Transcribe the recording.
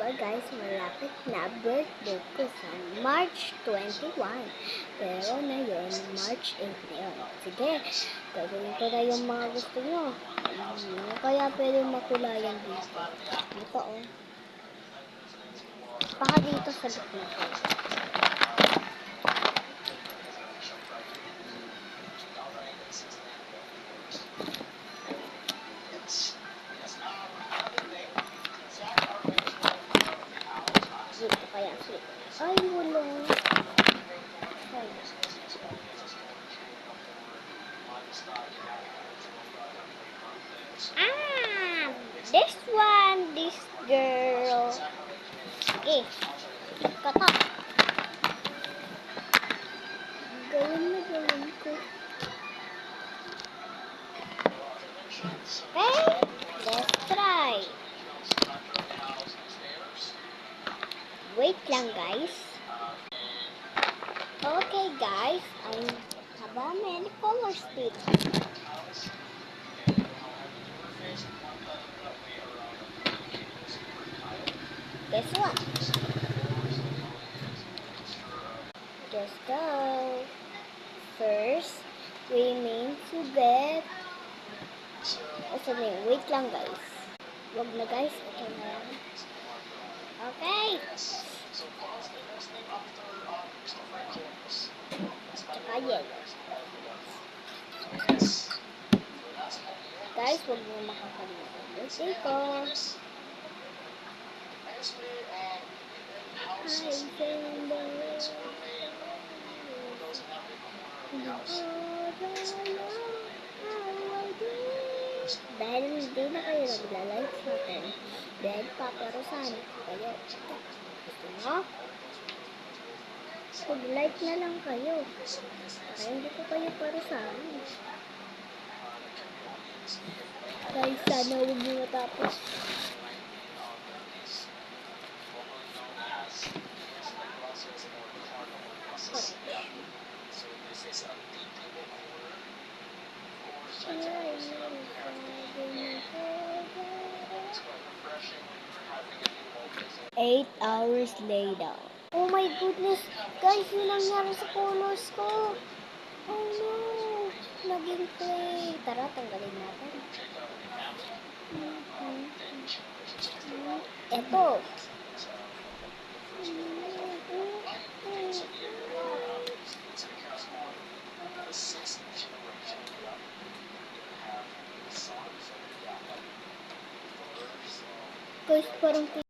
Well guys, malapit na birthday ko sa March 21. Pero ngayon, March 8 na yun. Sige, gagawin ko na yung mga gusto nyo. Kaya pwede makulayan dito. Dito oh. Baka dito sa gitna ko. Dito kaya sweet. Ay, mulong. Ay. This one, this girl. Sige, kata. Gawin ko. Okay, let's try. Wait lang guys. Okay guys, I have many colors dito. Guess what? Just go. First, we mean to get. Wait lang guys. Wag na guys. Okay na yan. Okay. Tsaka yellow. Guys, wag mo makakalimutan. Birthday ko. Dahil hindi na kayo nagla-like sa akin, dahil paparusahan kayo. Gusto mo? Mag-like na lang kayo. Para hindi ko kayo parusahan. Guys, sana huwag nyo matapos. Eight hours later. Oh my goodness! Guys, yun nangyari sa colors ko! Oh no! Naging clay. Tara, tanggalin natin. Eto. Guys, parang